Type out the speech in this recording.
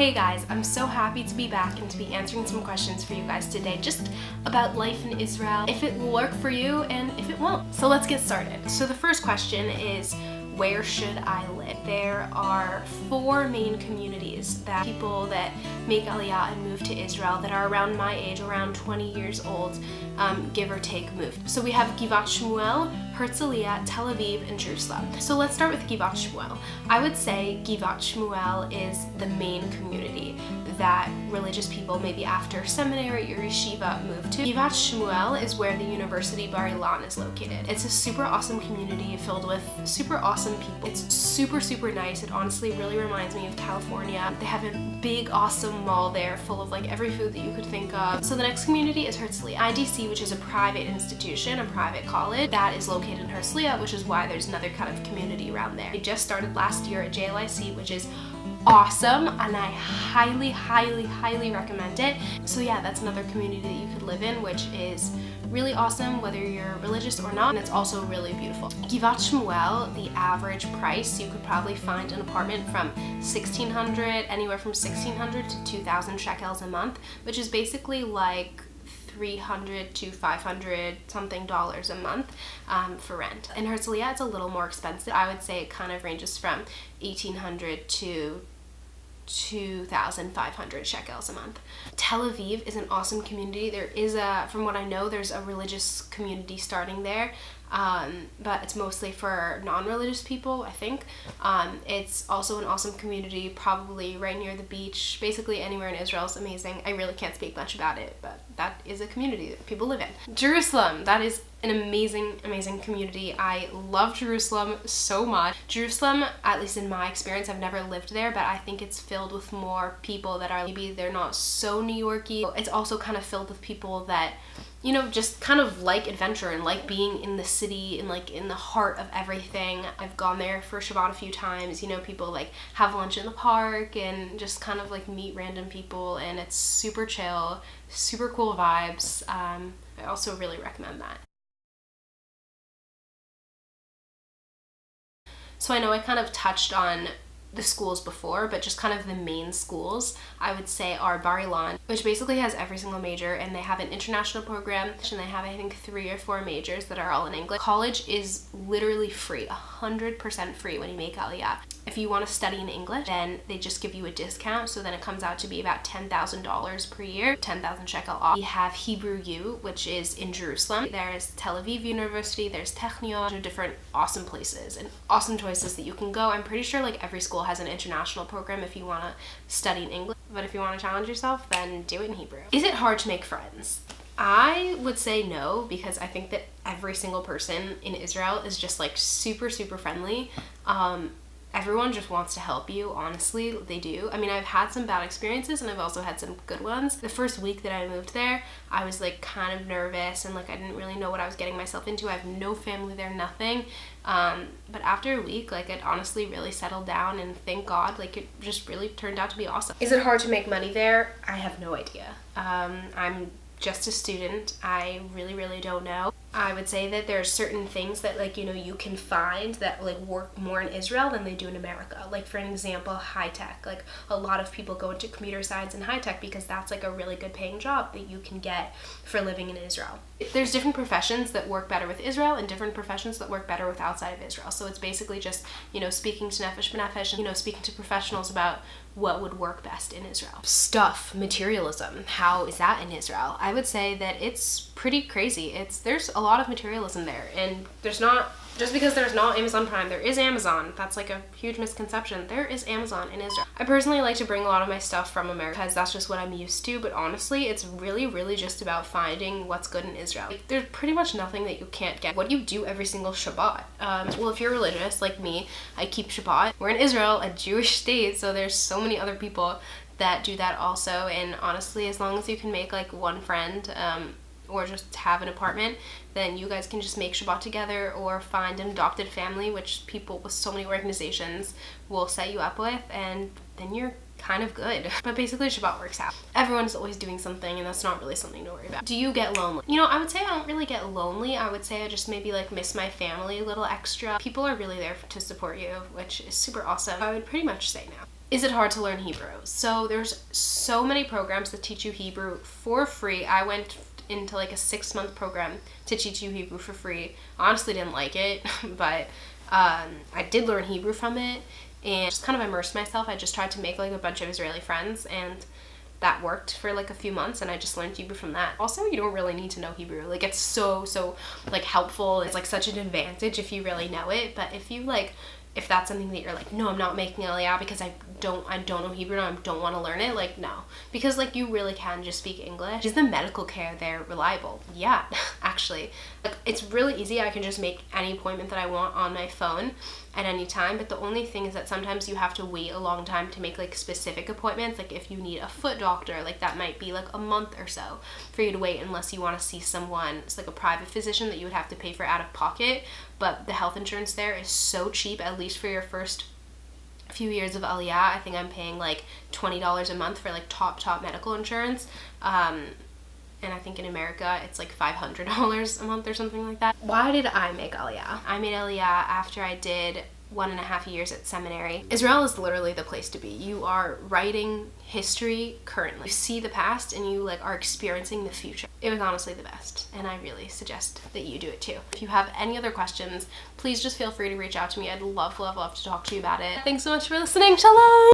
Hey guys, I'm so happy to be back and to be answering some questions for you guys today just about life in Israel, if it will work for you and if it won't. So let's get started. So the first question is, where should I live? There are 4 main communities that people that make Aliyah and move to Israel that are around my age, around 20 years old, give or take, moved. So we have Givat Shmuel, Herzliya, Tel Aviv, and Jerusalem. So let's start with Givat Shmuel. I would say Givat Shmuel is the main community that religious people, maybe after seminary or yeshiva, move to. Givat Shmuel is where the University Bar Ilan is located. It's a super awesome community filled with super awesome people. It's super nice. It honestly really reminds me of California. They have a big awesome mall there full of like every food that you could think of. So the next community is Herzliya. IDC, which is a private institution, a private college, that is located in Herzliya, which is why there's another kind of community around there. It just started last year at JLIC, which is awesome, and I highly recommend it. So yeah, that's another community that you could live in, which is really awesome whether you're religious or not, and it's also really beautiful. Givat Shmuel, the average price, you could probably find an apartment from 1,600, anywhere from 1,600 to 2,000 shekels a month, which is basically like $300 to $500 something a month for rent. In Herzliya, it's a little more expensive. I would say it kind of ranges from 1,800 to 2,500 shekels a month. Tel Aviv is an awesome community. There is from what I know, there's a religious community starting there, but it's mostly for non-religious people, I think. It's also an awesome community, probably right near the beach. Basically anywhere in Israel is amazing. I really can't speak much about it, but that is a community that people live in. Jerusalem, that is an amazing community. I love Jerusalem so much. Jerusalem, at least in my experience, I've never lived there, but I think it's filled with more people that are maybe they're not so New Yorky. It's also kind of filled with people that, you know, just kind of like adventure and like being in the city and like in the heart of everything. I've gone there for Shabbat a few times. You know, people like have lunch in the park and just kind of like meet random people, and it's super chill, super cool vibes. I also really recommend that. So I know I kind of touched on the schools before, but just kind of the main schools I would say are Bar Ilan, which basically has every single major, and they have an international program, and they have I think 3 or 4 majors that are all in English. College is literally free, 100% free when you make Aliyah. If you want to study in English, then they just give you a discount, so then it comes out to be about $10,000 per year, 10,000 shekel off. We have Hebrew U, which is in Jerusalem. There's Tel Aviv University, there's Technion, different awesome places and awesome choices that you can go. I'm pretty sure like every school has an international program if you want to study in English, but if you want to challenge yourself, then do it in Hebrew. Is it hard to make friends? I would say no, because I think that every single person in Israel is just like super friendly. Everyone just wants to help you, honestly, they do. I mean, I've had some bad experiences and I've also had some good ones. The first week that I moved there, I was like kind of nervous and like I didn't really know what I was getting myself into. I have no family there, nothing. But after a week, like it honestly really settled down, and thank God, like it just really turned out to be awesome. Is it hard to make money there? I have no idea. I'm just a student. I really don't know. I would say that there are certain things that like, you know, you can find that like work more in Israel than they do in America. Like for an example, high tech. Like a lot of people go into computer science and high tech because that's like a really good paying job that you can get for living in Israel. There's different professions that work better with Israel and different professions that work better with outside of Israel. So it's basically just, you know, speaking to Nefesh B'Nefesh and, you know, speaking to professionals about what would work best in Israel. Stuff, materialism, how is that in Israel? I would say that it's pretty crazy. There's a lot of materialism there, and there's not, just because there's not Amazon Prime, there is Amazon. That's like a huge misconception. There is Amazon in Israel. I personally like to bring a lot of my stuff from America because that's just what I'm used to, but honestly, it's really just about finding what's good in Israel. Like, there's pretty much nothing that you can't get. What do you do every single Shabbat? Well, if you're religious like me, I keep Shabbat. We're in Israel, a Jewish state, so there's so many other people that do that also, and honestly, as long as you can make like one friend, or just have an apartment, then you guys can just make Shabbat together or find an adopted family, which people with so many organizations will set you up with, and then you're kind of good. But basically Shabbat works out. Everyone's always doing something, and that's not really something to worry about. Do you get lonely? You know, I would say I don't really get lonely. I would say I just maybe like miss my family a little extra. People are really there to support you, which is super awesome. I would pretty much say no. Is it hard to learn Hebrew? So there's so many programs that teach you Hebrew for free. I went into like a 6-month program to teach you Hebrew for free. Honestly didn't like it, but I did learn Hebrew from it and just kind of immersed myself. I just tried to make like a bunch of Israeli friends, and that worked for like a few months, and I just learned Hebrew from that. Also, you don't really need to know Hebrew. Like, it's so like helpful. It's like such an advantage if you really know it. But if that's something that you're like, no, I'm not making Aliyah because I don't know Hebrew and I don't want to learn it, like, no. Because like you really can just speak English. Is the medical care there reliable? Yeah, actually. Like, it's really easy. I can just make any appointment that I want on my phone at any time, but the only thing is that sometimes you have to wait a long time to make like specific appointments. Like if you need a foot doctor, like that might be like a month or so for you to wait, unless you want to see someone, it's like a private physician that you would have to pay for out of pocket. But the health insurance there is so cheap, at least for your first few years of Aliyah. I think I'm paying like $20 a month for like top medical insurance. And I think in America it's like $500 a month or something like that. Why did I make Aliyah? I made Aliyah after I did 1.5 years at seminary. Israel is literally the place to be. You are writing history currently. You see the past and you like are experiencing the future. It was honestly the best, and I really suggest that you do it too. If you have any other questions, please just feel free to reach out to me. I'd love to talk to you about it. Thanks so much for listening. Shalom!